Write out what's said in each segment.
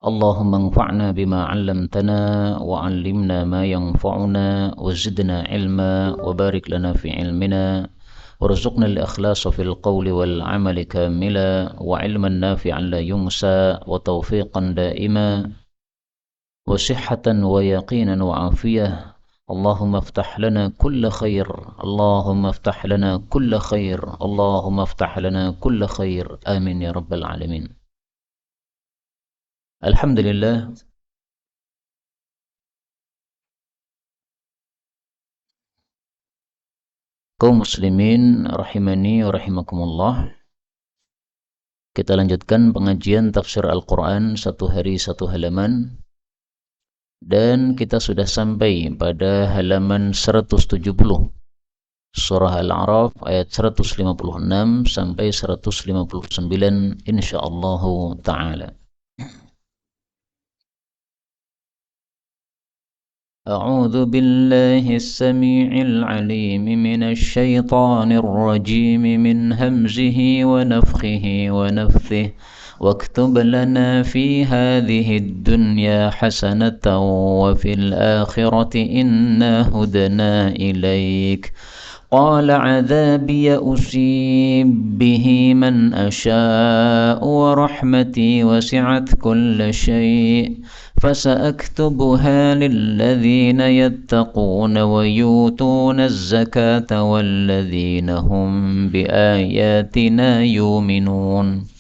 اللهم انفعنا بما علمتنا وعلمنا ما ينفعنا وزدنا علما وبارك لنا في علمنا وارزقنا الإخلاص في القول والعمل كاملا وعلما نافعا لا ينسى وتوفيقا دائما وصحة ويقينا وعافية. اللهم افتح لنا كل خير، اللهم افتح لنا كل خير، اللهم افتح لنا كل خير، آمين يا رب العالمين. Alhamdulillah, kaum muslimin rahimani wa rahimakumullah. Kita lanjutkan pengajian tafsir Al-Quran satu hari satu halaman. Dan kita sudah sampai pada halaman 170. Surah Al-A'raf ayat 156 sampai 159 insyaallah ta'ala. أعوذ بالله السميع العليم من الشيطان الرجيم من همزه ونفخه ونفثه واكتب لنا في هذه الدنيا حسنة وفي الآخرة إنا هدنا إليك قال عذابي أصيب به من أشاء ورحمتي وسعت كل شيء فسأكتبها للذين يتقون ويؤتون الزكاة والذين هم بآياتنا يؤمنون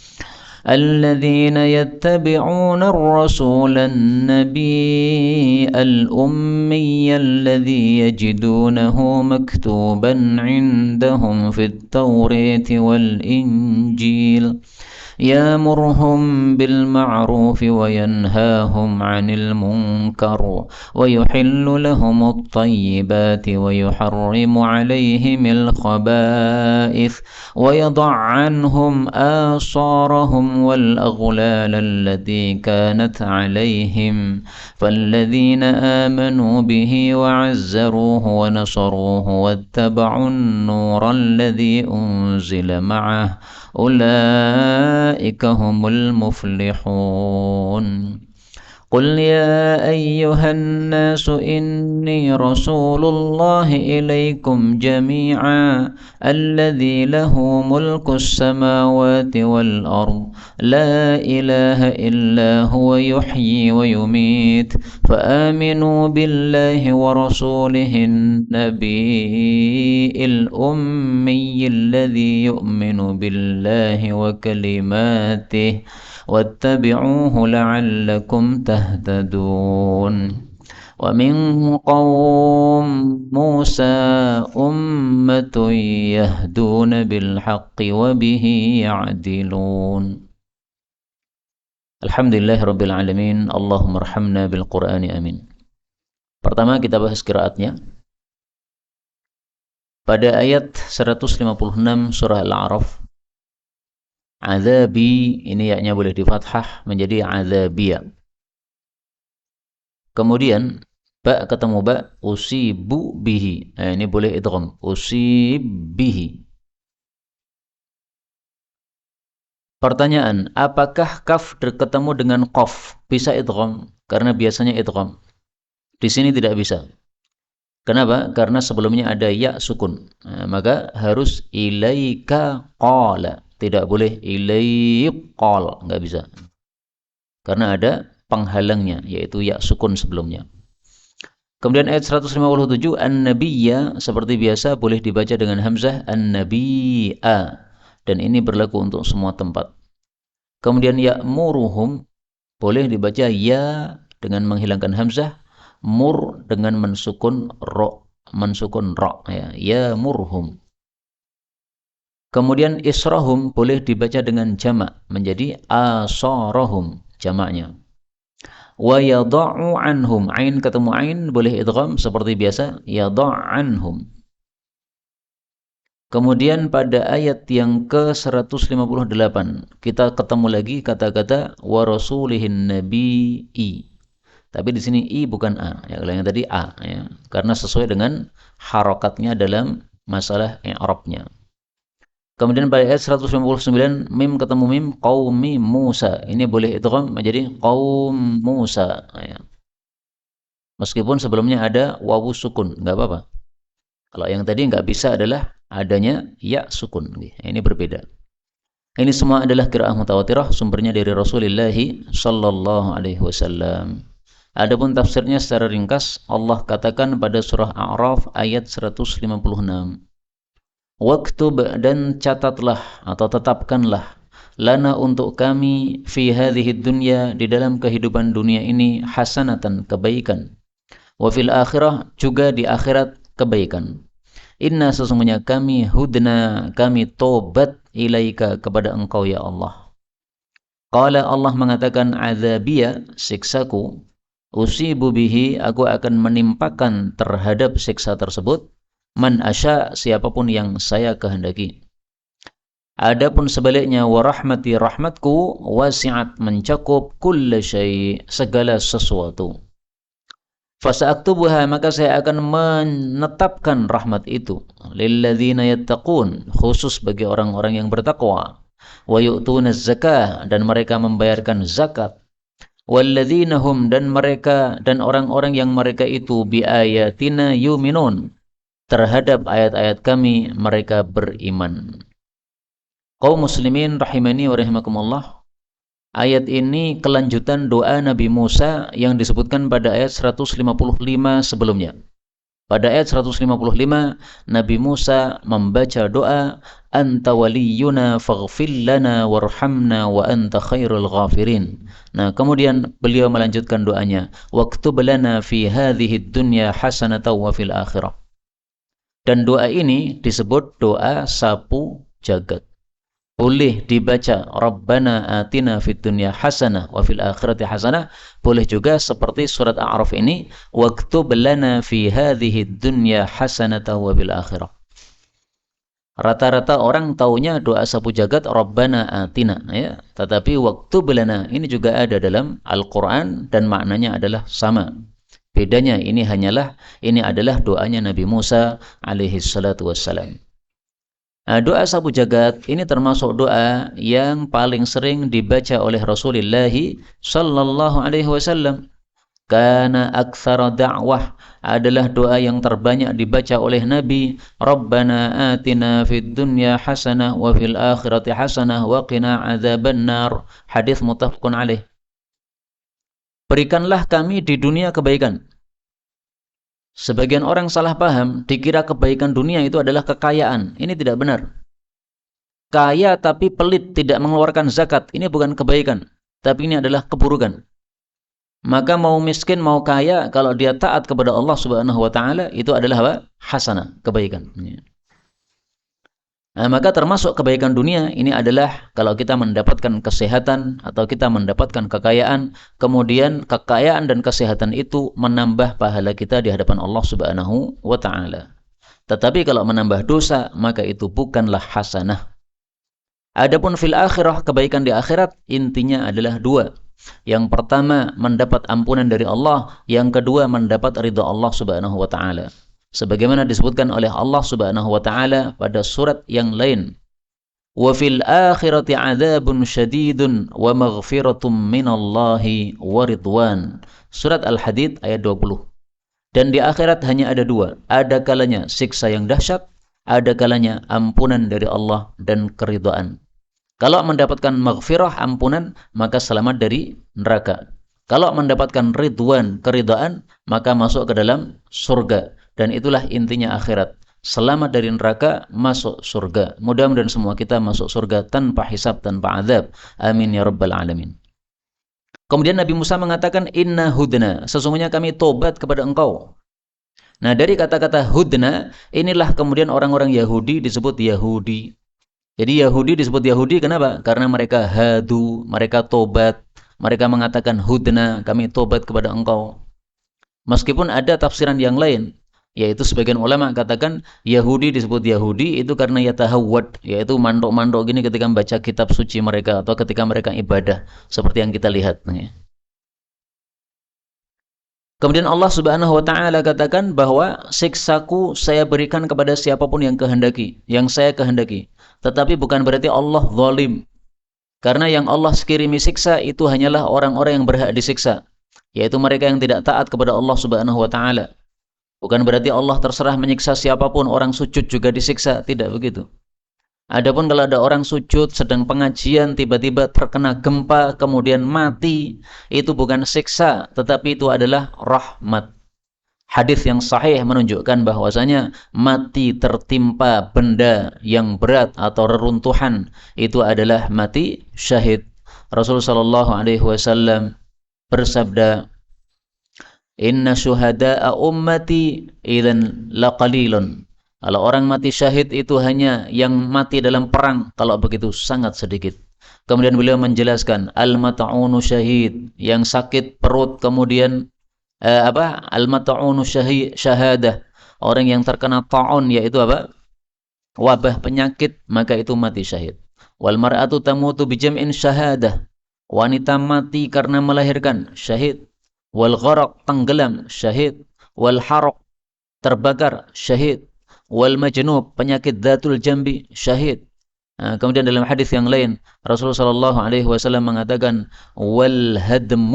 الذين يتبعون الرسول النبي الأمي الذي يجدونه مكتوبا عندهم في التوراة والإنجيل يأمرهم بالمعروف وينهاهم عن المنكر ويحل لهم الطيبات ويحرم عليهم الخبائث ويضع عنهم آثارهم والأغلال التي كانت عليهم فالذين آمنوا به وعزروه ونصروه واتبعوا النور الذي أنزل معه أولئك هم المفلحون قل يا أيها الناس إني رسول الله إليكم جميعا الذي له ملك السماوات والأرض لا إله إلا هو يحيي ويميت فآمنوا بالله ورسوله النبي الأمي الذي يؤمن بالله وكلماته واتبعوه لعلكم تهتدون ومن قوم موسى أمة يهدون بالحق وبه يعدلون. Alhamdulillah Rabbil Alamin. Allahumma arhamna bil Qur'ani amin. Pertama kita bahas qiraatnya. Pada ayat 156 surah Al-A'raf, azabi, ini yaknya boleh difathah menjadi azabiyah. Kemudian ba ketemu ba, usibu bihi. Nah, ini boleh idgham, usib bihi. Pertanyaan, apakah kaf ketemu dengan qaf bisa idgham? Karena biasanya idgham. Di sini tidak bisa. Kenapa? Karena sebelumnya ada ya sukun. Nah, maka harus ilaika qala. Tidak boleh ilaiqal, enggak bisa. Karena ada penghalangnya, yaitu ya sukun sebelumnya. Kemudian ayat 157, an-nabiyya seperti biasa boleh dibaca dengan hamzah an-nabiyya, dan ini berlaku untuk semua tempat. Kemudian ya'muruhum boleh dibaca ya dengan menghilangkan hamzah, mur dengan mensukun ro, ya, ya'murhum. Kemudian israhum boleh dibaca dengan jamak menjadi asarahum, jamaknya. Wa yada'u anhum, ain ketemu ain boleh idgham seperti biasa, yada'anhum. Kemudian pada ayat yang ke-158 kita ketemu lagi kata-kata wa rasulihin nabi'i. Tapi di sini i bukan a, ya, kalau yang tadi a, ya, karena sesuai dengan harokatnya dalam masalah i'rabnya. Kemudian pada ayat 159 mim ketemu mim qaumi Musa. Ini boleh idgham menjadi qaum Musa. Ya. Meskipun sebelumnya ada wawu sukun, enggak apa-apa. Kalau yang tadi enggak bisa adalah adanya ya sukun. Ini berbeda. Ini semua adalah qiraah mutawatirah, sumbernya dari Rasulullah sallallahu alaihi wasallam. Adapun tafsirnya secara ringkas, Allah katakan pada surah A'raf ayat 156. Waktub dan catatlah atau tetapkanlah lana untuk kami fi hadhihi dunya di dalam kehidupan dunia ini hasanatan kebaikan wa fil akhirah juga di akhirat kebaikan. Inna sesungguhnya kami hudna kami tobat ilaika kepada engkau ya Allah. Qala Allah mengatakan azabiyya siksaku usibu bihi aku akan menimpakan terhadap siksa tersebut man asya siapapun yang saya kehendaki. Adapun sebaliknya wa rahmati rahmatku wasi'at mencakup kulla syai segala sesuatu. Fasa'aktubuha maka saya akan menetapkan rahmat itu lilladzina yattaqun khusus bagi orang-orang yang bertakwa wa yu'tunaz zakah dan mereka membayarkan zakat walladzina hum dan mereka dan orang-orang yang mereka itu biayatina yuminun terhadap ayat-ayat kami mereka beriman. Kaum muslimin rahimani wa rahimakumullah. Ayat ini kelanjutan doa Nabi Musa yang disebutkan pada ayat 155 sebelumnya. Pada ayat 155 Nabi Musa membaca doa anta waliyuna faghfir lana warhamna wa anta khairul ghafirin. Nah, kemudian beliau melanjutkan doanya waktub lana fi hadhihi dunya hasanatan wa fil akhirah. Dan doa ini disebut doa sapu jagat. Boleh dibaca Rabbana atina fid dunya hasanah wa fil akhirati hasanah. Boleh juga seperti surat A'raf ini waktub lana fi hadhihi dunya hasanatan wa fil akhirah. Rata-rata orang taunya doa sapu jagat Rabbana atina ya. Tetapi waktub lana ini juga ada dalam Al-Qur'an dan maknanya adalah sama. Bedanya ini adalah doanya Nabi Musa alaihi salatu wassalam. Nah, doa sapu jagat ini termasuk doa yang paling sering dibaca oleh Rasulullah sallallahu alaihi wasallam. Karena aktsara da'wah adalah doa yang terbanyak dibaca oleh Nabi. Rabbana atina fid dunya hasanah wa fil akhirati hasanah wa qina adzabannar. Hadis muttafaqun alaih. Berikanlah kami di dunia kebaikan. Sebagian orang salah paham, dikira kebaikan dunia itu adalah kekayaan. Ini tidak benar. Kaya tapi pelit, tidak mengeluarkan zakat. Ini bukan kebaikan, tapi ini adalah keburukan. Maka mau miskin, mau kaya, kalau dia taat kepada Allah Subhanahu wa Ta'ala, itu adalah apa? Hasanah, kebaikan. Nah, maka termasuk kebaikan dunia ini adalah kalau kita mendapatkan kesehatan atau kita mendapatkan kekayaan, kemudian kekayaan dan kesehatan itu menambah pahala kita di hadapan Allah Subhanahu wa Ta'ala. Tetapi kalau menambah dosa, maka itu bukanlah hasanah. Adapun fil akhirah, kebaikan di akhirat intinya adalah dua. Yang pertama, mendapat ampunan dari Allah. Yang kedua, mendapat ridha Allah Subhanahu wa Ta'ala. Sebagaimana disebutkan oleh Allah Subhanahu wa Ta'ala pada surat yang lain. Wa fil akhirati 'adzabun syadidun wa maghfiratum minallahi wa ridwan. Surat Al-Hadid ayat 20. Dan di akhirat hanya ada dua. Ada kalanya siksa yang dahsyat, ada kalanya ampunan dari Allah dan keridhaan. Kalau mendapatkan maghfirah, ampunan, maka selamat dari neraka. Kalau mendapatkan ridwan, keridhaan, maka masuk ke dalam surga. Dan itulah intinya akhirat. Selamat dari neraka, masuk surga. Mudah-mudahan semua kita masuk surga tanpa hisab, tanpa azab. Amin ya rabbal alamin. Kemudian Nabi Musa mengatakan, Inna hudna, sesungguhnya kami tobat kepada engkau. Nah, dari kata-kata hudna, inilah kemudian orang-orang Yahudi disebut Yahudi. Jadi Yahudi disebut Yahudi kenapa? Karena mereka hadu, mereka tobat. Mereka mengatakan hudna, kami tobat kepada engkau. Meskipun ada tafsiran yang lain, yaitu sebagian ulama katakan Yahudi disebut Yahudi itu karena yatahawwad, yaitu mandok-mandok gini ketika membaca kitab suci mereka atau ketika mereka ibadah, seperti yang kita lihat. Kemudian Allah Subhanahu wa Ta'ala katakan bahwa siksaku saya berikan kepada siapapun yang saya kehendaki. tetapi bukan berarti Allah zalim. Karena yang Allah kirimi siksa itu hanyalah orang-orang yang berhak disiksa, yaitu mereka yang tidak taat kepada Allah Subhanahu wa taala. Bukan berarti Allah terserah menyiksa siapapun, orang sujud juga disiksa, tidak begitu. Adapun kalau ada orang sujud sedang pengajian tiba-tiba terkena gempa kemudian mati, itu bukan siksa, tetapi itu adalah rahmat. Hadis yang sahih menunjukkan bahwasanya mati tertimpa benda yang berat atau reruntuhan itu adalah mati syahid. Rasulullah sallallahu alaihi wasallam bersabda, "Inna syuhada'a ummati idzan laqalilun." Kalau orang mati syahid itu hanya yang mati dalam perang, kalau begitu sangat sedikit. Kemudian beliau menjelaskan, al-mat'unu syahid, yang sakit perut kemudian al-mat'unu syahadah, orang yang terkena ta'un yaitu apa? Wabah penyakit, maka itu mati syahid. Wal mar'atu tamutu bijam'in syahadah, wanita mati karena melahirkan, syahid. Wal gharaq, tenggelam, syahid. Wal haraq, terbakar, syahid. Wal majnub, penyakit dzatul jambi, syahid. Kemudian dalam hadis yang lain Rasulullah sallallahu alaihi wasallam mengatakan wal hadm,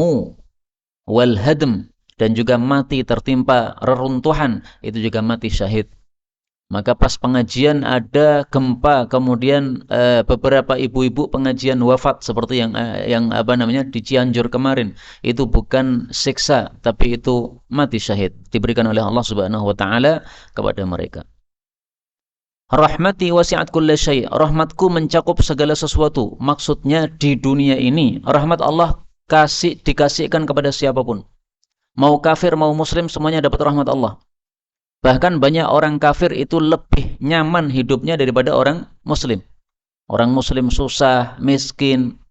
dan juga mati tertimpa reruntuhan, itu juga mati syahid. Maka pas pengajian ada gempa, kemudian beberapa ibu-ibu pengajian wafat seperti yang di Cianjur kemarin, itu bukan siksa, tapi itu mati syahid, diberikan oleh Allah Subhanahu wa taala kepada mereka. Rahmati wasi'at kulla syai', rahmatku mencakup segala sesuatu. Maksudnya di dunia ini rahmat Allah dikasihkan kepada siapapun. Mau kafir mau muslim semuanya dapat rahmat Allah. Bahkan banyak orang kafir itu lebih nyaman hidupnya daripada orang muslim. Orang muslim susah, miskin,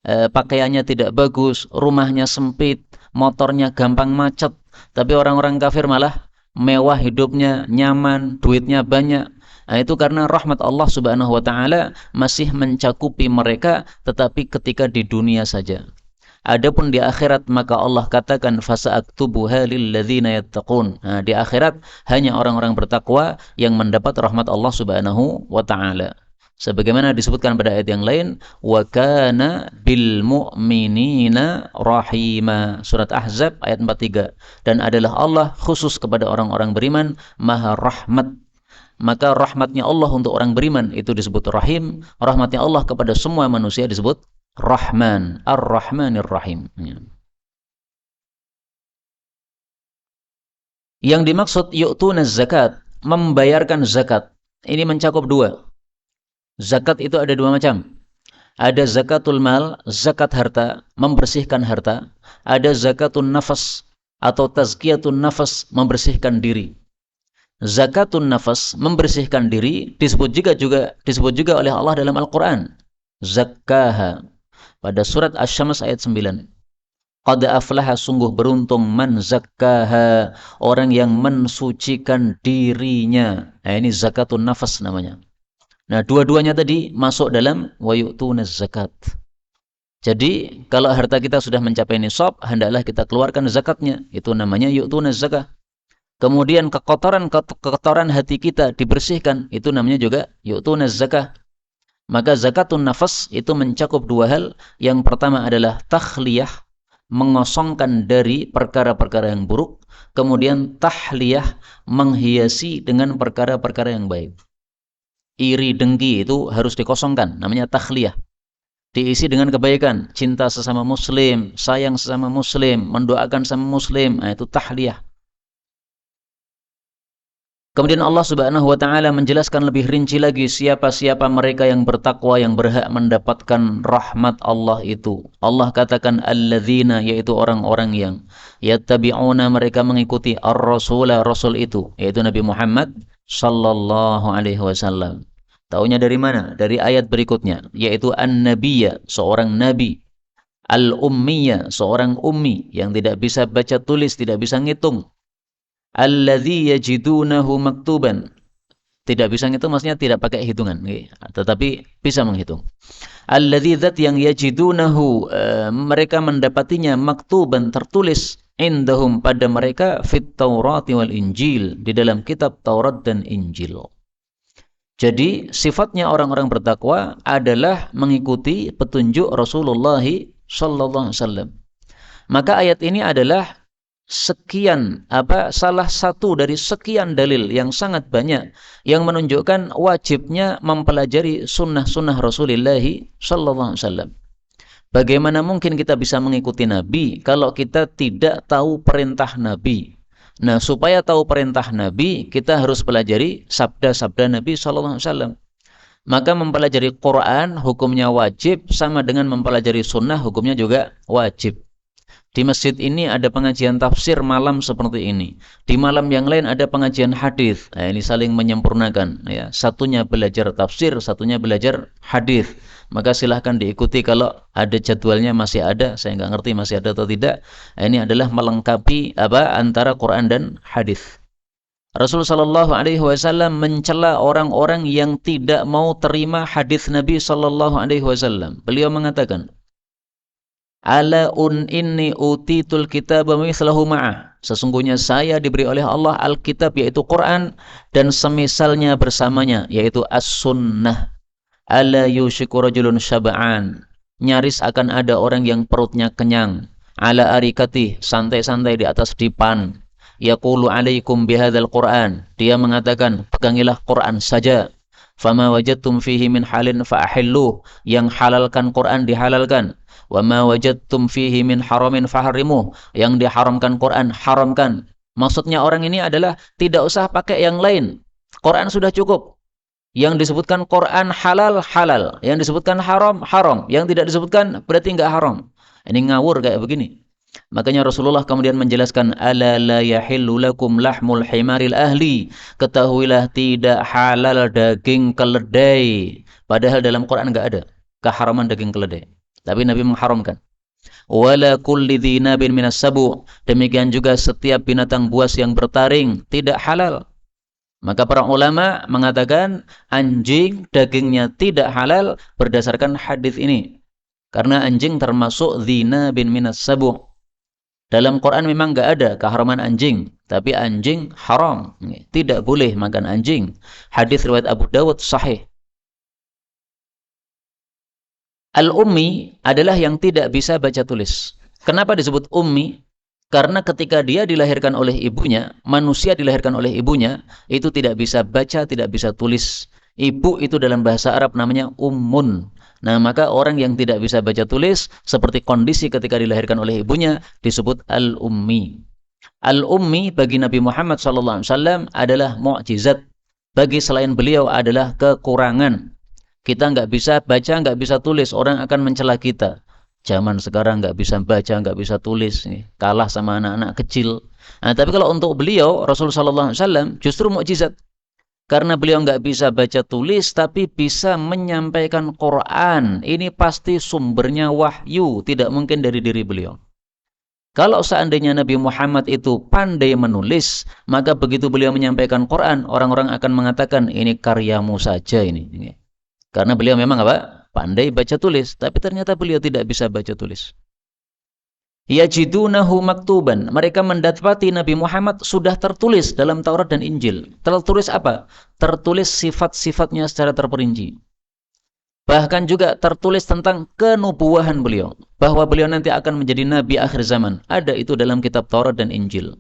pakaiannya tidak bagus, rumahnya sempit, motornya gampang macet. Tapi orang-orang kafir malah mewah hidupnya, nyaman, duitnya banyak. Nah, itu karena rahmat Allah Subhanahu wa taala masih mencakupi mereka, tetapi ketika di dunia saja. Adapun di akhirat maka Allah katakan fasa'aktubuha lil ladzina yattaqun. Nah, di akhirat hanya orang-orang bertakwa yang mendapat rahmat Allah Subhanahu wa taala. Sebagaimana disebutkan pada ayat yang lain, wa kana bil mu'minina rahima. Surat Ahzab ayat 43. Dan adalah Allah khusus kepada orang-orang beriman maha rahmat. Maka rahmatnya Allah untuk orang beriman itu disebut rahim, rahmatnya Allah kepada semua manusia disebut Rahman, Ar-Rahmanir Rahim. Yang dimaksud yu'tunaz zakat, membayarkan zakat, ini mencakup dua. Zakat itu ada dua macam. Ada zakatul mal, zakat harta, membersihkan harta. Ada zakatun nafas atau tazkiyatun nafas, membersihkan diri. Zakatun nafas, membersihkan diri, disebut juga oleh Allah dalam Al-Quran. Zakkaha. Pada surat Asy-Syams ayat 9. Qad aflaha, sungguh beruntung, man zakkaha, orang yang mensucikan dirinya. Nah, ini zakatun nafas namanya. Nah, dua-duanya tadi masuk dalam wa yu'tunaz zakat. Jadi, kalau harta kita sudah mencapai nisab, hendaklah kita keluarkan zakatnya. Itu namanya yu'tunaz zakat. Kemudian kekotoran hati kita dibersihkan, itu namanya juga yu'tunaz zakah. Maka zakatun nafas itu mencakup dua hal. Yang pertama adalah takhliyah, mengosongkan dari perkara-perkara yang buruk. Kemudian tahliyah, menghiasi dengan perkara-perkara yang baik. Iri dengki itu harus dikosongkan, namanya takhliyah. Diisi dengan kebaikan, cinta sesama muslim, sayang sesama muslim, mendoakan sesama muslim, nah, itu tahliyah. Kemudian Allah Subhanahu wa taala menjelaskan lebih rinci lagi siapa-siapa mereka yang bertakwa yang berhak mendapatkan rahmat Allah itu. Allah katakan alladzina, yaitu orang-orang yang yattabi'una, mereka mengikuti ar-rasula, rasul itu, yaitu Nabi Muhammad sallallahu alaihi wasallam. Taunya dari mana? Dari ayat berikutnya, yaitu an-nabiyya, seorang nabi, al-ummiyya, seorang ummi yang tidak bisa baca tulis, tidak bisa ngitung. Alladzi yajidunahu maktuban, tidak bisa ngitung maksudnya tidak pakai hitungan, tetapi bisa menghitung. Alladzi, zat yang yajidunahu, mereka mendapatinya, maktuban, tertulis, indahum, pada mereka, fit taurati wal injil, di dalam kitab Taurat dan Injil. Jadi sifatnya orang-orang bertakwa adalah mengikuti petunjuk Rasulullah sallallahu alaihi wasallam. Maka ayat ini adalah salah satu dari sekian dalil yang sangat banyak yang menunjukkan wajibnya mempelajari sunnah-sunnah Rasulullah sallallahu alaihi wasallam. Bagaimana mungkin kita bisa mengikuti Nabi kalau kita tidak tahu perintah Nabi? Nah, supaya tahu perintah Nabi, kita harus pelajari sabda-sabda Nabi sallallahu alaihi wasallam. Maka mempelajari Quran hukumnya wajib, sama dengan mempelajari sunnah hukumnya juga wajib. Di masjid ini ada pengajian tafsir malam seperti ini. Di malam yang lain ada pengajian hadis. Nah, ini saling menyempurnakan. Ya. Satunya belajar tafsir, satunya belajar hadis. Maka silahkan diikuti kalau ada jadwalnya masih ada. Saya nggak ngerti masih ada atau tidak. Nah, ini adalah melengkapi antara Quran dan hadis. Rasul sallallahu alaihi wasallam mencela orang-orang yang tidak mau terima hadis Nabi sallallahu alaihi wasallam. Beliau mengatakan, ala inni utitul kitaba mislahu ma'ah. Sesungguhnya saya diberi oleh Allah Alkitab, yaitu Quran, dan semisalnya bersamanya, yaitu as-sunnah. Ala yushiku rajulun syaba'an. Nyaris akan ada orang yang perutnya kenyang. Ala arikati, santai-santai di atas dipan. Yaqulu alaikum bihadzal Quran. Dia mengatakan, pegangilah Quran saja. Fama wajadtum fihi min halin fa'ahilluh. Yang halalkan Quran dihalalkan. Wa ma wajadtum fihi min haramin faharrimuh. Yang diharamkan Quran, haramkan. Maksudnya orang ini adalah tidak usah pakai yang lain. Quran sudah cukup. Yang disebutkan Quran halal, halal. Yang disebutkan haram, haram. Yang tidak disebutkan berarti enggak haram. Ini ngawur kayak begini. Makanya Rasulullah kemudian menjelaskan, ala la yahillu lakum lahmul himaril ahli. Ketahuilah tidak halal daging keledai. Padahal dalam Quran enggak ada keharaman daging keledai. Tapi Nabi mengharamkan. Wala kulli dzinabin minas sabu. Demikian juga setiap binatang buas yang bertaring tidak halal. Maka para ulama mengatakan anjing dagingnya tidak halal berdasarkan hadis ini. Karena anjing termasuk dzinabin minas sabu. Dalam Quran memang enggak ada keharaman anjing, tapi anjing haram. Tidak boleh makan anjing. Hadis riwayat Abu Dawud sahih. Al-ummi adalah yang tidak bisa baca tulis. Kenapa disebut ummi? Karena ketika dia dilahirkan oleh ibunya, manusia dilahirkan oleh ibunya, itu tidak bisa baca, tidak bisa tulis. Ibu itu dalam bahasa Arab namanya ummun. Nah, maka orang yang tidak bisa baca tulis, seperti kondisi ketika dilahirkan oleh ibunya, disebut al-ummi. Al-ummi bagi Nabi Muhammad SAW adalah mu'jizat. Bagi selain beliau adalah kekurangan. Kita nggak bisa baca, nggak bisa tulis, orang akan mencela kita. Zaman sekarang nggak bisa baca, nggak bisa tulis, kalah sama anak-anak kecil. Nah, tapi kalau untuk beliau, Rasulullah SAW justru mukjizat. Karena beliau nggak bisa baca tulis, tapi bisa menyampaikan Quran. Ini pasti sumbernya wahyu, tidak mungkin dari diri beliau. Kalau seandainya Nabi Muhammad itu pandai menulis, maka begitu beliau menyampaikan Quran, orang-orang akan mengatakan, ini karyamu saja ini. Karena beliau memang pandai baca tulis, tapi ternyata beliau tidak bisa baca tulis. Yajidunahu maktuban. Mereka mendapati Nabi Muhammad sudah tertulis dalam Taurat dan Injil. Tertulis apa? Tertulis sifat-sifatnya secara terperinci. Bahkan juga tertulis tentang kenubuahan beliau. Bahwa beliau nanti akan menjadi Nabi akhir zaman. Ada itu dalam kitab Taurat dan Injil.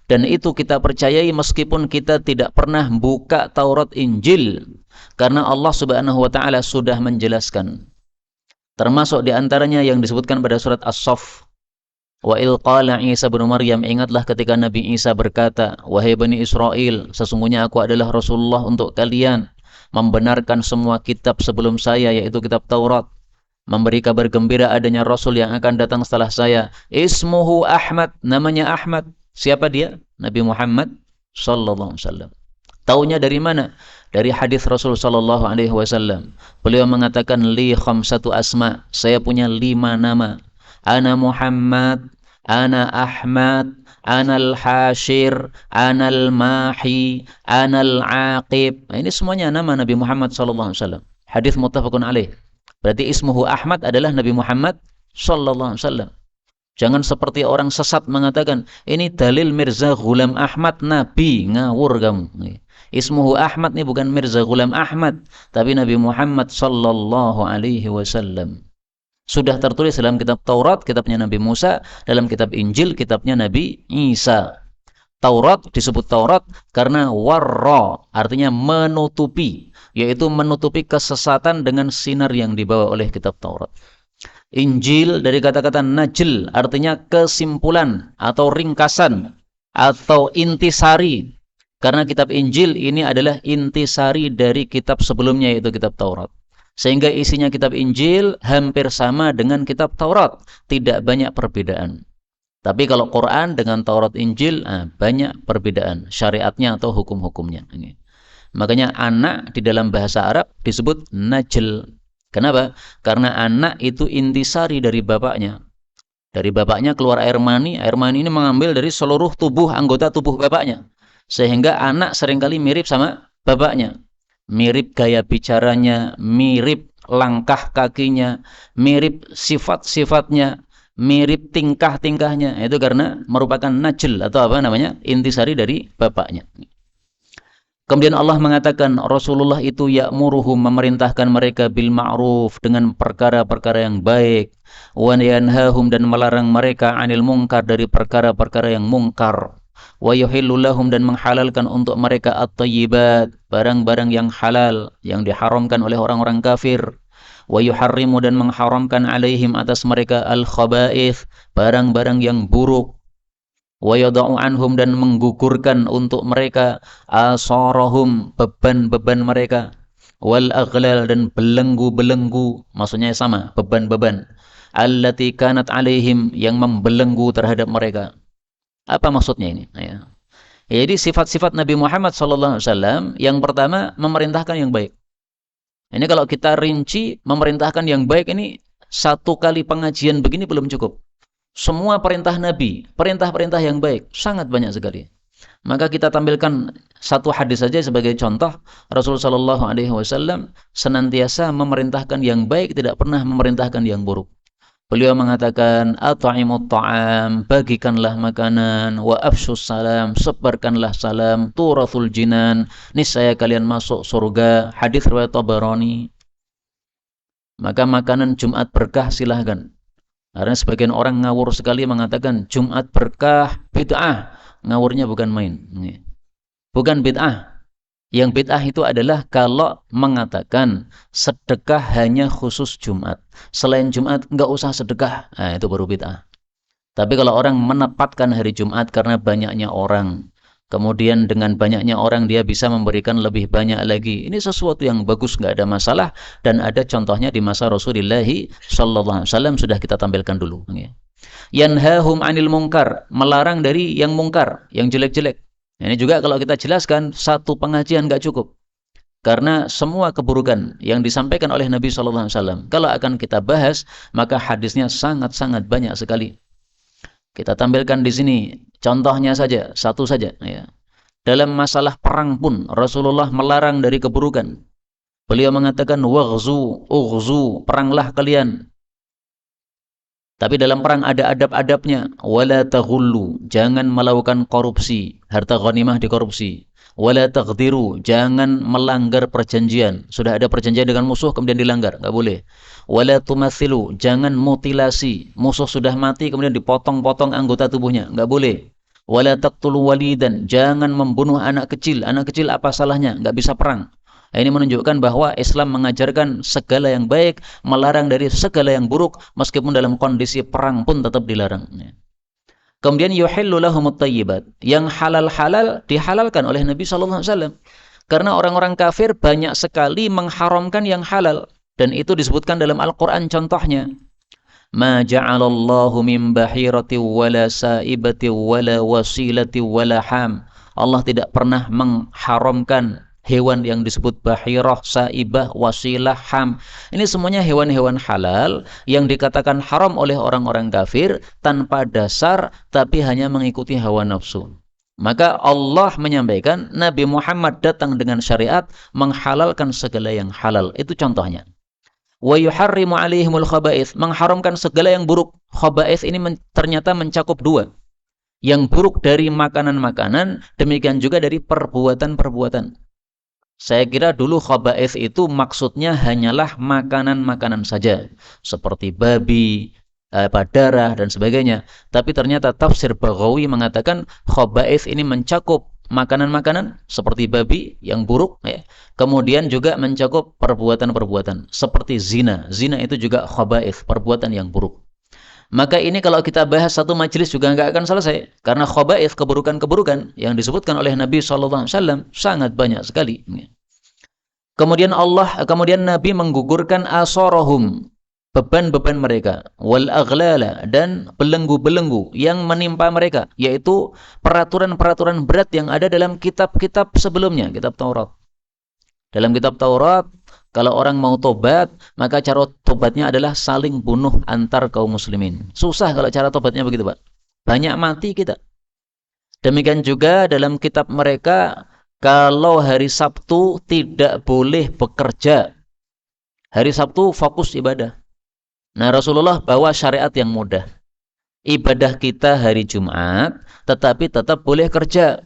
Dan itu kita percayai meskipun kita tidak pernah buka Taurat Injil. Karena Allah Subhanahu wa Ta'ala sudah menjelaskan. Termasuk diantaranya yang disebutkan pada surat As-Saff. Wa il qala Isa bin Maryam, ingatlah ketika Nabi Isa berkata, wahai Bani Israel, sesungguhnya aku adalah Rasulullah untuk kalian, membenarkan semua kitab sebelum saya, yaitu kitab Taurat, memberi kabar gembira adanya Rasul yang akan datang setelah saya. Ismuhu Ahmad, namanya Ahmad. Siapa dia? Nabi Muhammad sallallahu alaihi wasallam. Taunya dari mana? Dari hadis Rasul sallallahu alaihi wasallam. Beliau mengatakan, li khamsatu asma, saya punya 5 nama. Ana Muhammad, ana Ahmad, ana al-Hashir, ana al-Mahi, ana al-Aqib. Nah, ini semuanya nama Nabi Muhammad sallallahu alaihi wasallam. Hadis muttafaqun alaih. Berarti ismuhu Ahmad adalah Nabi Muhammad sallallahu alaihi wasallam. Jangan seperti orang sesat mengatakan, ini dalil Mirza Ghulam Ahmad Nabi. Ngawur kamu. Ismuhu Ahmad ini bukan Mirza Ghulam Ahmad, tapi Nabi Muhammad sallallahu alaihi wasallam. Sudah tertulis dalam kitab Taurat, kitabnya Nabi Musa, dalam kitab Injil, kitabnya Nabi Isa. Taurat disebut Taurat karena warra, artinya menutupi, yaitu menutupi kesesatan dengan sinar yang dibawa oleh kitab Taurat. Injil dari kata-kata najl, artinya kesimpulan atau ringkasan atau intisari. Karena kitab Injil ini adalah intisari dari kitab sebelumnya, yaitu kitab Taurat. Sehingga isinya kitab Injil hampir sama dengan kitab Taurat, tidak banyak perbedaan. Tapi kalau Quran dengan Taurat Injil banyak perbedaan syariatnya atau hukum-hukumnya. Makanya anak di dalam bahasa Arab disebut najl. Kenapa? Karena anak itu intisari dari bapaknya. Dari bapaknya keluar air mani ini mengambil dari seluruh tubuh, anggota tubuh bapaknya. Sehingga anak seringkali mirip sama bapaknya. Mirip gaya bicaranya, mirip langkah kakinya, mirip sifat-sifatnya, mirip tingkah-tingkahnya. Itu karena merupakan najl atau apa namanya? Intisari dari bapaknya. Kemudian Allah mengatakan Rasulullah itu ya'muruhum, memerintahkan mereka bil ma'ruf, dengan perkara-perkara yang baik, wa yanhahum, dan melarang mereka 'anil munkar, dari perkara-perkara yang mungkar, wa yuhillu lahum, dan menghalalkan untuk mereka at-thayyibat, barang-barang yang halal yang diharamkan oleh orang-orang kafir, wa yuharrimu, dan mengharamkan alaihim, atas mereka, al-khaba'ith, barang-barang yang buruk, wa yada'u anhum, dan menggugurkan untuk mereka asarahum, beban-beban mereka, wal aghlal, dan belenggu-belenggu, maksudnya sama, beban-beban, allati kanat alaihim, yang membelenggu terhadap mereka. Apa maksudnya ini? Ya. Jadi sifat-sifat Nabi Muhammad SAW, yang pertama memerintahkan yang baik. Ini kalau kita rinci memerintahkan yang baik, ini satu kali pengajian begini belum cukup. Semua perintah Nabi, perintah-perintah yang baik, sangat banyak sekali. Maka kita tampilkan satu hadis saja sebagai contoh. Rasulullah SAW senantiasa memerintahkan yang baik, tidak pernah memerintahkan yang buruk. Beliau mengatakan, at'imut ta'am, bagikanlah makanan, wa afshus salam, sebarkanlah salam, turathul jinan, niscaya kalian masuk surga. Hadis riwayat Tabarani. Maka makanan Jumat berkah silahkan. Karena sebagian orang ngawur sekali mengatakan Jumat berkah bid'ah. Ngawurnya bukan main. Bukan bid'ah. Yang bid'ah itu adalah kalau mengatakan sedekah hanya khusus Jumat. Selain Jumat enggak usah sedekah. Nah, itu baru bid'ah. Tapi kalau orang menempatkan hari Jumat karena banyaknya orang, kemudian dengan banyaknya orang dia bisa memberikan lebih banyak lagi, ini sesuatu yang bagus, nggak ada masalah, dan ada contohnya di masa Rasulullah sallallahu alaihi wasallam, sudah kita tampilkan dulu. Yanhahum 'anil munkar, melarang dari yang mungkar, yang jelek-jelek. Ini juga kalau kita jelaskan satu pengajian nggak cukup. Karena semua keburukan yang disampaikan oleh Nabi sallallahu alaihi wasallam, kalau akan kita bahas, maka hadisnya sangat-sangat banyak sekali. Kita tampilkan di sini contohnya saja, satu saja. Ya. Dalam masalah perang pun Rasulullah melarang dari keburukan. Beliau mengatakan waghzu, ughzu, peranglah kalian. Tapi dalam perang ada adab-adabnya. Wala taghullu, jangan melakukan korupsi, harta ghanimah dikorupsi. Wala taghdiru, jangan melanggar perjanjian. Sudah ada perjanjian dengan musuh kemudian dilanggar, enggak boleh. Wala tumathilu, jangan mutilasi. Musuh sudah mati kemudian dipotong-potong anggota tubuhnya, enggak boleh. Wala taqtulu walidan, jangan membunuh anak kecil. Anak kecil apa salahnya? Enggak bisa perang. Ini menunjukkan bahwa Islam mengajarkan segala yang baik, melarang dari segala yang buruk, meskipun dalam kondisi perang pun tetap dilarang. Kemudian yuhillu lahumut thayyibat, yang halal-halal dihalalkan oleh Nabi sallallahu alaihi wasallam. Karena orang-orang kafir banyak sekali mengharamkan yang halal, dan itu disebutkan dalam Al-Qur'an contohnya. Ma ja'alallahu min bahirati wala saibati wala wasilati wala ham. Allah tidak pernah mengharamkan hewan yang disebut bahirah, saibah, wasilah, ham. Ini semuanya hewan-hewan halal yang dikatakan haram oleh orang-orang kafir tanpa dasar, tapi hanya mengikuti hawa nafsu. Maka Allah menyampaikan Nabi Muhammad datang dengan syariat menghalalkan segala yang halal. Itu contohnya. wa yuharrimu alaihimul khaba'ith, mengharamkan segala yang buruk. Khaba'ith ini ternyata mencakup dua. Yang buruk dari makanan-makanan, demikian juga dari perbuatan-perbuatan. Saya kira dulu khaba'ith itu maksudnya hanyalah makanan-makanan saja, seperti babi, darah dan sebagainya. Tapi ternyata tafsir Baghawi mengatakan khaba'ith ini mencakup makanan-makanan seperti babi yang buruk, ya. Kemudian juga mencakup perbuatan-perbuatan seperti zina. Zina itu juga khaba'ith, perbuatan yang buruk. Maka ini kalau kita bahas satu majelis juga nggak akan selesai. Karena khaba'ith, keburukan-keburukan yang disebutkan oleh Nabi SAW sangat banyak sekali. Kemudian Nabi menggugurkan asarahum, beban-beban mereka, wal aghlala, dan belenggu-belenggu yang menimpa mereka, yaitu peraturan-peraturan berat yang ada dalam kitab-kitab sebelumnya, kitab Taurat. Dalam kitab Taurat, kalau orang mau tobat, maka cara tobatnya adalah saling bunuh antar kaum muslimin. Susah kalau cara tobatnya begitu, Pak. Banyak mati kita. Demikian juga dalam kitab mereka, kalau hari Sabtu tidak boleh bekerja. Hari Sabtu fokus ibadah. Nah, Rasulullah bawa syariat yang mudah. Ibadah kita hari Jumat, tetapi tetap boleh kerja.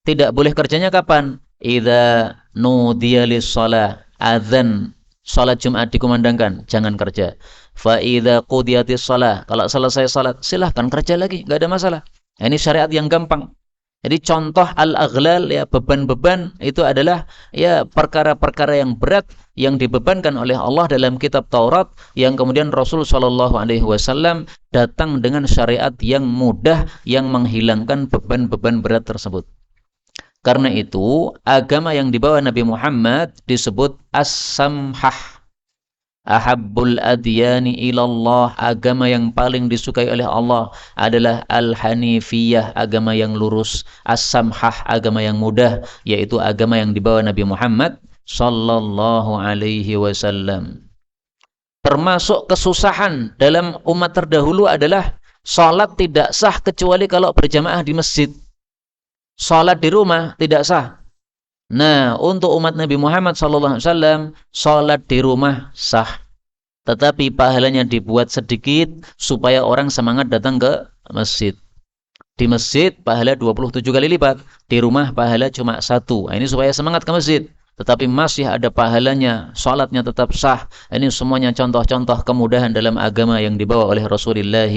Tidak boleh kerjanya kapan? Idza nudiya lis-shalah, azan salat Jumat dikumandangkan, jangan kerja. Fa idza qudiyatis shalah, kalau selesai salat silahkan kerja lagi, enggak ada masalah. Ini syariat yang gampang. Jadi contoh al-aghlal, ya, beban-beban itu adalah ya perkara-perkara yang berat yang dibebankan oleh Allah dalam kitab Taurat, yang kemudian Rasul sallallahu alaihi wasallam datang dengan syariat yang mudah yang menghilangkan beban-beban berat tersebut. Karena itu, agama yang dibawa Nabi Muhammad disebut as-samhah. Ahabbul adyani ilallah, agama yang paling disukai oleh Allah adalah al-hanifiyah, agama yang lurus. As-samhah, agama yang mudah, yaitu agama yang dibawa Nabi Muhammad sallallahu alaihi wasallam. Termasuk kesusahan dalam umat terdahulu adalah salat tidak sah kecuali kalau berjamaah di masjid. Salat di rumah tidak sah. Nah, untuk umat Nabi Muhammad SAW, salat di rumah sah. Tetapi pahalanya dibuat sedikit supaya orang semangat datang ke masjid. Di masjid pahala 27 kali lipat, di rumah pahala cuma 1. Nah, ini supaya semangat ke masjid. Tetapi masih ada pahalanya, salatnya tetap sah. Ini semuanya contoh-contoh kemudahan dalam agama yang dibawa oleh Rasulullah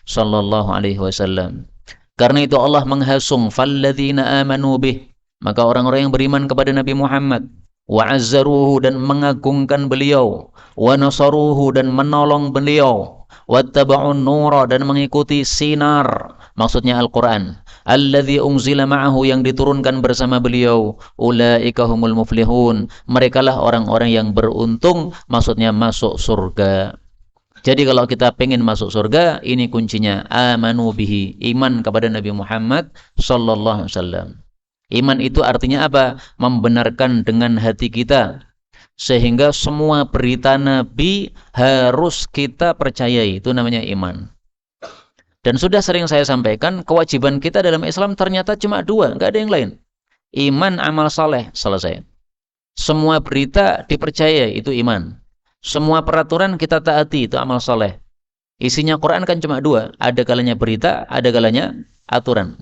SAW. Karena itu Allah menghasung falladzina amanu bih, maka orang-orang yang beriman kepada Nabi Muhammad, wa azzaruhu, dan mengagungkan beliau, wa nasaruhu, dan menolong beliau, wattaba'un nura, dan mengikuti sinar, maksudnya Al-Qur'an, alladzi unzila ma'ahu, yang diturunkan bersama beliau, ulaika humul muflihun, merekalah orang-orang yang beruntung, maksudnya masuk surga. Jadi kalau kita pengen masuk surga, ini kuncinya, amanu bihi, iman kepada Nabi Muhammad sallallahu alaihi wasallam. Iman itu artinya apa? Membenarkan dengan hati kita, sehingga semua berita Nabi harus kita percayai. Itu namanya iman. Dan sudah sering saya sampaikan, kewajiban kita dalam Islam ternyata cuma 2, nggak ada yang lain. Iman, amal saleh, selesai. Semua berita dipercayai, itu iman. Semua peraturan kita taati, itu amal soleh. Isinya Quran kan cuma 2, ada kalanya berita, ada kalanya aturan.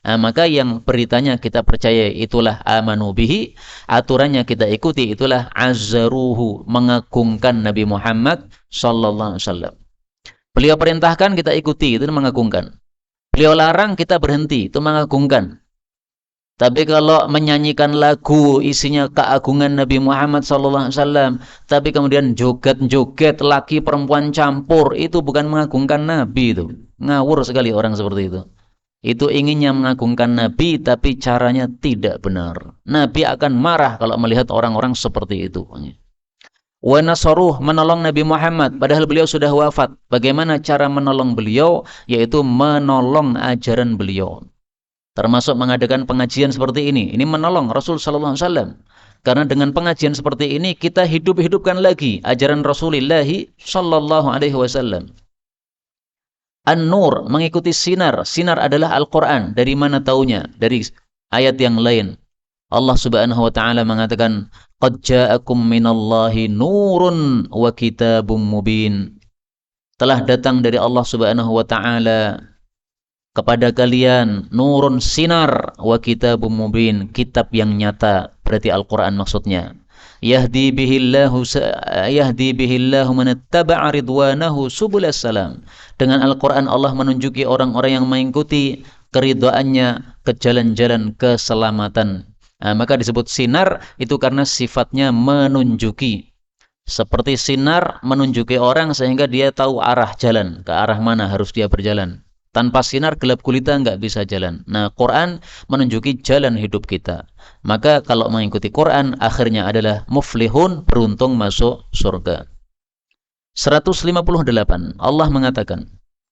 Nah, maka yang beritanya kita percaya, itulah amanu bihi, aturannya kita ikuti, itulah azzaruhu, mengagungkan Nabi Muhammad sallallahu alaihi wasallam. Beliau perintahkan, kita ikuti, itu mengagungkan. Beliau larang, kita berhenti, itu mengagungkan. Tapi kalau menyanyikan lagu isinya keagungan Nabi Muhammad SAW, tapi kemudian joget-joget, laki perempuan campur, itu bukan mengagungkan Nabi, itu ngawur sekali orang seperti itu. Itu inginnya mengagungkan Nabi, tapi caranya tidak benar. Nabi akan marah kalau melihat orang-orang seperti itu. Wa nasaruh, menolong Nabi Muhammad, padahal beliau sudah wafat. Bagaimana cara menolong beliau? Yaitu menolong ajaran beliau. Termasuk mengadakan pengajian seperti ini. Ini menolong Rasul sallallahu alaihi wasallam. Karena dengan pengajian seperti ini kita hidupkan lagi ajaran Rasulullah sallallahu alaihi wasallam. An-Nur, mengikuti sinar. Sinar adalah Al-Qur'an. Dari mana taunya? Dari ayat yang lain. Allah Subhanahu wa taala mengatakan, "Qad ja'akum minallahi nurun wa kitabum mubin." Telah datang dari Allah Subhanahu wa taala kepada kalian nurun, sinar, wa kitabum mubin, kitab yang nyata, berarti Al-Qur'an maksudnya. Yahdi bihillahu man ittaba'a ridwanahu subulas salam. Dengan Al-Qur'an Allah menunjuki orang-orang yang mengikuti keridhaannya ke jalan-jalan keselamatan. Nah, maka disebut sinar itu karena sifatnya menunjuki. Seperti sinar menunjuki orang sehingga dia tahu arah jalan, ke arah mana harus dia berjalan. Tanpa sinar gelap gulita nggak bisa jalan. Nah, Quran menunjuki jalan hidup kita. Maka kalau mengikuti Quran akhirnya adalah muflihun, beruntung masuk surga. 158 Allah mengatakan,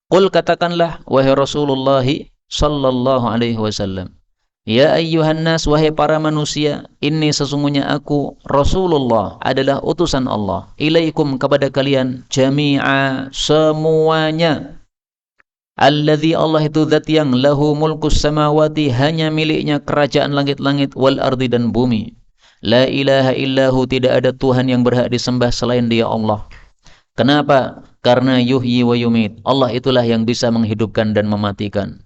"Qul katakanlah wahai Rasulullah sallallahu alaihi wasallam, ya ayyuhan nas, wahai para manusia, inni sesungguhnya aku Rasulullah adalah utusan Allah, ilaikum kepada kalian, jami'a semuanya. Alladzi Allah itu zat yang lahu mulkus samawati, hanya miliknya kerajaan langit-langit, wal ardi dan bumi. La ilaha illahu, tidak ada Tuhan yang berhak disembah selain Dia Allah. Kenapa? Karena yuhyi wa yumit. Allah itulah yang bisa menghidupkan dan mematikan.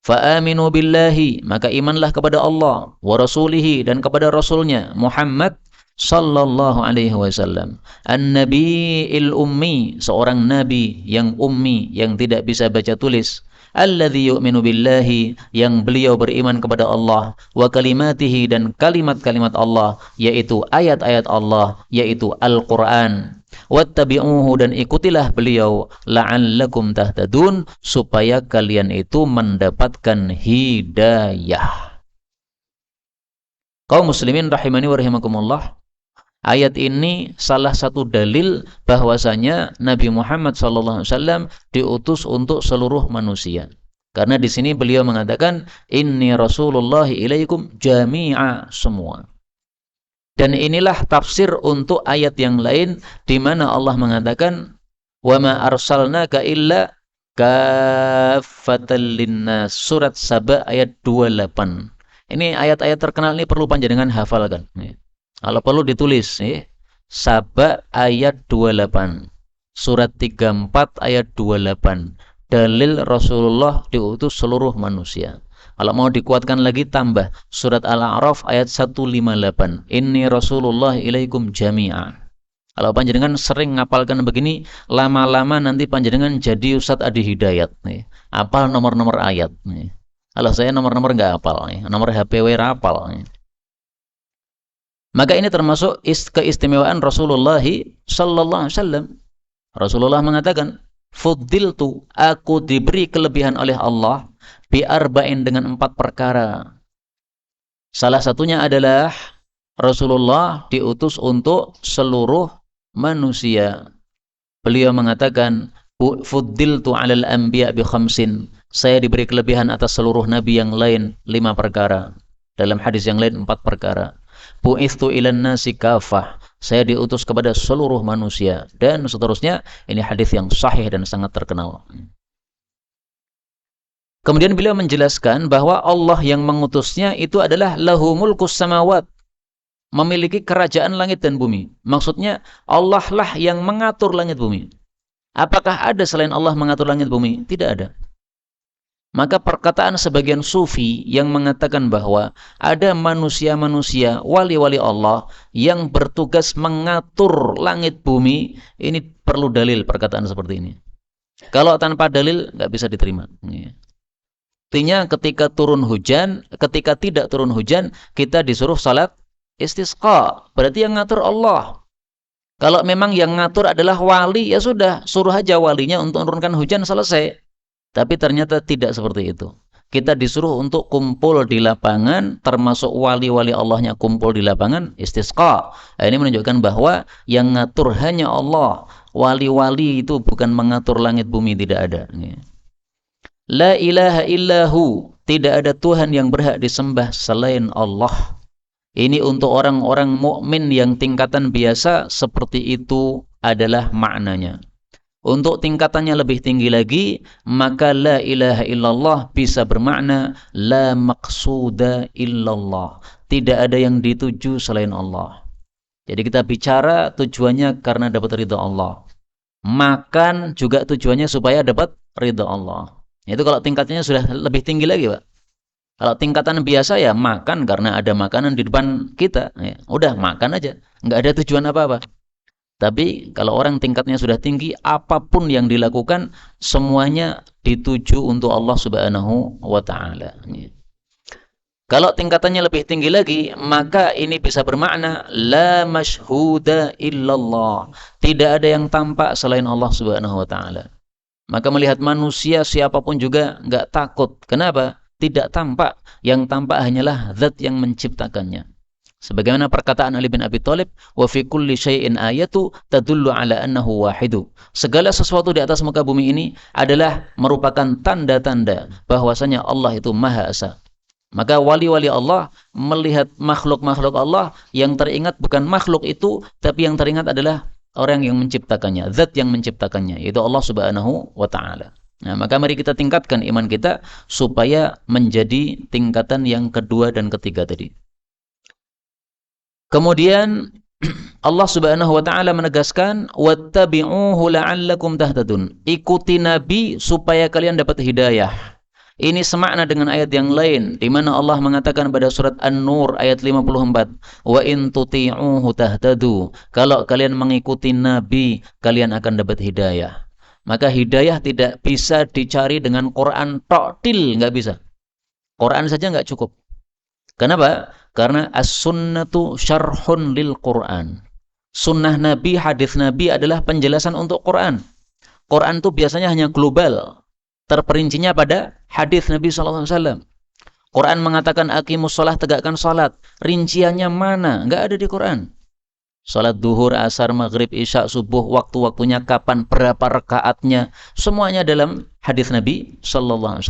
Fa'aminu billahi, maka imanlah kepada Allah, wa rasulihi, dan kepada Rasulnya Muhammad sallallahu alaihi wasallam. An-Nabi'il ummi, seorang nabi yang ummi, yang tidak bisa baca tulis. Alladzi yu'minu billahi, yang beliau beriman kepada Allah, wa kalimatihi, dan kalimat-kalimat Allah, yaitu ayat-ayat Allah, yaitu Al-Qur'an. Wattabi'uhu, dan ikutilah beliau, la'allakum tahtadun, supaya kalian itu mendapatkan hidayah. Kaum muslimin rahimani wa rahimakumullah, ayat ini salah satu dalil bahwasanya Nabi Muhammad SAW diutus untuk seluruh manusia. Karena di sini beliau mengatakan, inni Rasulullah ilaikum jami'a, semua. Dan inilah tafsir untuk ayat yang lain di mana Allah mengatakan, wa ma arsalnaka illa kaffatan linnas, surat Saba ayat 28. Ini ayat-ayat terkenal ini perlu panjenengan hafalkan. Kalau perlu ditulis, Saba ayat 28, surat 34 ayat 28, dalil Rasulullah diutus seluruh manusia. Kalau mau dikuatkan lagi tambah surat Al-A'raf ayat 158, inni Rasulullah ilaikum jami'a. Kalau panjenengan sering ngapalkan begini, lama-lama nanti panjenengan jadi Ustadz Adi Hidayat, apal nomor-nomor ayat. Kalau saya nomor-nomor nggak apal, nomor HPW rapal. Maka ini termasuk keistimewaan Rasulullah sallallahu alaihi wasallam. Rasulullah mengatakan, fuddiltu, aku diberi kelebihan oleh Allah, bi arba'in, dengan 4 perkara. Salah satunya adalah Rasulullah diutus untuk seluruh manusia. Beliau mengatakan, fuddiltu 'alal anbiya bi khamsin, saya diberi kelebihan atas seluruh nabi yang lain 5 perkara. Dalam hadis yang lain 4 perkara. Bu'ithu ilan nasi kafah, saya diutus kepada seluruh manusia, dan seterusnya. Ini hadis yang sahih dan sangat terkenal. Kemudian beliau menjelaskan bahwa Allah yang mengutusnya itu adalah lahu mulkus samawat, memiliki kerajaan langit dan bumi. Maksudnya Allah lah yang mengatur langit bumi. Apakah ada selain Allah mengatur langit bumi? Tidak ada. Maka perkataan sebagian sufi yang mengatakan bahwa ada manusia-manusia, wali-wali Allah yang bertugas mengatur langit bumi, ini perlu dalil perkataan seperti ini. Kalau tanpa dalil nggak bisa diterima. Artinya ketika turun hujan, ketika tidak turun hujan, kita disuruh salat istisqa. Berarti yang ngatur Allah. Kalau memang yang ngatur adalah wali, ya sudah, suruh aja walinya untuk menurunkan hujan, selesai. Tapi ternyata tidak seperti itu. Kita disuruh untuk kumpul di lapangan, termasuk wali-wali Allahnya kumpul di lapangan, istisqa. Nah, ini menunjukkan bahwa yang ngatur hanya Allah. Wali-wali itu bukan mengatur langit bumi, tidak ada. La ilaha illahu, tidak ada Tuhan yang berhak disembah selain Allah. Ini untuk orang-orang mukmin yang tingkatan biasa, seperti itu adalah maknanya. Untuk tingkatannya lebih tinggi lagi, maka la ilaha illallah bisa bermakna la maqsuda illallah, tidak ada yang dituju selain Allah. Jadi kita bicara tujuannya karena dapat ridha Allah. Makan juga tujuannya supaya dapat ridha Allah. Itu kalau tingkatnya sudah lebih tinggi lagi, Pak. Kalau tingkatan biasa ya makan karena ada makanan di depan kita. Ya, udah makan aja. Nggak ada tujuan apa-apa. Tapi kalau orang tingkatnya sudah tinggi, apapun yang dilakukan semuanya dituju untuk Allah Subhanahu wa taala. Kalau tingkatannya lebih tinggi lagi, maka ini bisa bermakna la masyhuda illallah. Tidak ada yang tampak selain Allah Subhanahu wa taala. Maka melihat manusia siapapun juga enggak takut. Kenapa? Tidak tampak. Yang tampak hanyalah zat yang menciptakannya. Sebagaimana perkataan Ali bin Abi Thalib, wa fi kulli syai'in ayatu tadullu ala annahu wahidu. Segala sesuatu di atas muka bumi ini adalah merupakan tanda-tanda bahwasanya Allah itu Maha Esa. Maka wali-wali Allah melihat makhluk-makhluk Allah, yang teringat bukan makhluk itu, tapi yang teringat adalah orang yang menciptakannya, zat yang menciptakannya, yaitu Allah Subhanahu wa taala. Nah, maka mari kita tingkatkan iman kita supaya menjadi tingkatan yang kedua dan ketiga tadi. Kemudian Allah Subhanahu wa taala menegaskan wattabi'uhu la'allakum tahtadun. Ikuti nabi supaya kalian dapat hidayah. Ini semakna dengan ayat yang lain di mana Allah mengatakan pada surat An-Nur ayat 54, wa in tuti'uhu tahtadu. Kalau kalian mengikuti nabi, kalian akan dapat hidayah. Maka hidayah tidak bisa dicari dengan Quran tok-til, enggak bisa. Quran saja enggak cukup. Kenapa? Karena as-sunnatu syarhun lil Quran. Sunnah Nabi, hadis Nabi adalah penjelasan untuk Quran. Quran itu biasanya hanya global. Terperincinya pada hadis Nabi SAW. Quran mengatakan aqimus shalah, tegakkan salat. Rinciannya mana? Enggak ada di Quran. Salat duhur, asar, maghrib, isya, subuh, waktu-waktunya kapan, berapa rakaatnya, semuanya dalam hadis Nabi SAW.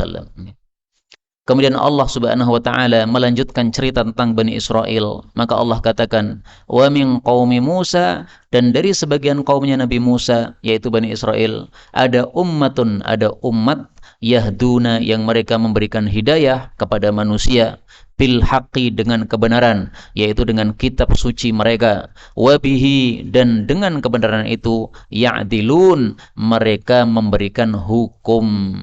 Kemudian Allah Subhanahu wa taala melanjutkan cerita tentang Bani Israel. Maka Allah katakan, "Wa min qaumi Musa," dan dari sebagian kaumnya Nabi Musa, yaitu Bani Israel, ada ummatun, ada umat yahduna yang mereka memberikan hidayah kepada manusia bil haqqi, dengan kebenaran, yaitu dengan kitab suci mereka, wa bihi, dan dengan kebenaran itu ya'dilun, mereka memberikan hukum.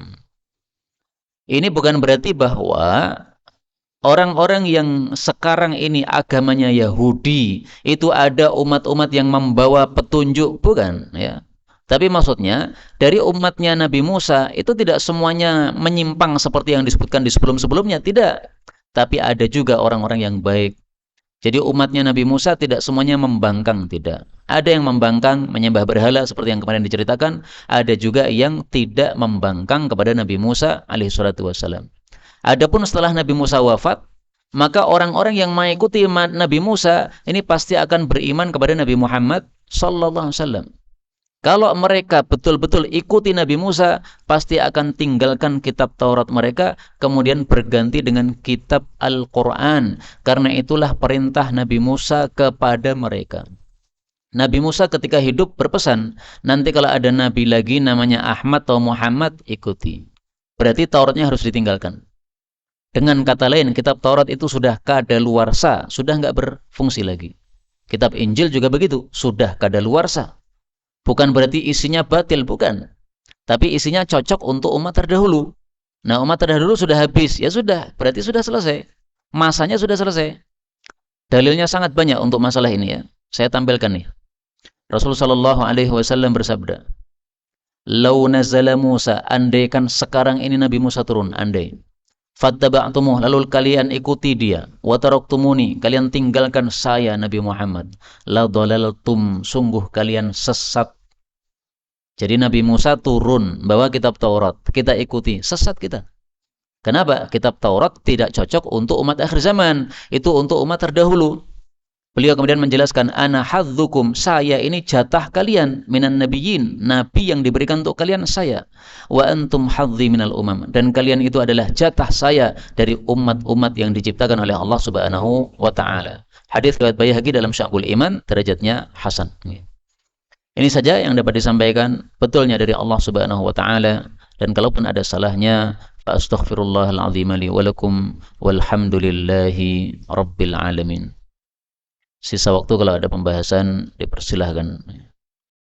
Ini bukan berarti bahwa orang-orang yang sekarang ini agamanya Yahudi itu ada umat-umat yang membawa petunjuk, bukan, ya. Tapi maksudnya dari umatnya Nabi Musa itu tidak semuanya menyimpang seperti yang disebutkan di sebelum-sebelumnya, tidak. Tapi ada juga orang-orang yang baik. Jadi umatnya Nabi Musa tidak semuanya membangkang, tidak. Ada yang membangkang, menyembah berhala seperti yang kemarin diceritakan. Ada juga yang tidak membangkang kepada Nabi Musa alaihissalatu wassalam. Adapun setelah Nabi Musa wafat, maka orang-orang yang mengikuti Nabi Musa ini pasti akan beriman kepada Nabi Muhammad sallallahu alaihi wasallam. Kalau mereka betul-betul ikuti Nabi Musa, pasti akan tinggalkan kitab Taurat mereka, kemudian berganti dengan kitab Al-Quran. Karena itulah perintah Nabi Musa kepada mereka. Nabi Musa ketika hidup berpesan, nanti kalau ada Nabi lagi namanya Ahmad atau Muhammad, ikuti. Berarti Tauratnya harus ditinggalkan. Dengan kata lain, kitab Taurat itu sudah kadaluarsa, sudah nggak berfungsi lagi. Kitab Injil juga begitu, sudah kadaluarsa. Bukan berarti isinya batil, bukan. Tapi isinya cocok untuk umat terdahulu. Nah, umat terdahulu sudah habis, ya sudah, berarti sudah selesai. Masanya sudah selesai. Dalilnya sangat banyak untuk masalah ini, ya. Saya tampilkan nih. Rasulullah sallallahu alaihi wasallam bersabda, "Lau nazala Musa," andaikan sekarang ini Nabi Musa turun, andai. "Fattaba'tumuh," lalu kalian ikuti dia. "Wa taraktumuni," kalian tinggalkan saya Nabi Muhammad. "La dhalaltum," sungguh kalian sesat. Jadi Nabi Musa turun bawa kitab Taurat, kita ikuti, sesat kita. Kenapa? Kitab Taurat tidak cocok untuk umat akhir zaman, itu untuk umat terdahulu. Beliau kemudian menjelaskan, "Ana hadzukum," saya ini jatah kalian, minan nabiyyin, nabi yang diberikan untuk kalian saya. "Wa antum hadzi minal umam," dan kalian itu adalah jatah saya dari umat-umat yang diciptakan oleh Allah Subhanahu wa taala. Hadis riwayat Baihaqi dalam Syu'abul Iman, derajatnya hasan. Ini saja yang dapat disampaikan, betulnya dari Allah Subhanahu wa taala, dan kalaupun ada salahnya Astaghfirullahal azim li wa lakum walhamdulillahi rabbil alamin. Sisa waktu kalau ada pembahasan dipersilahkan.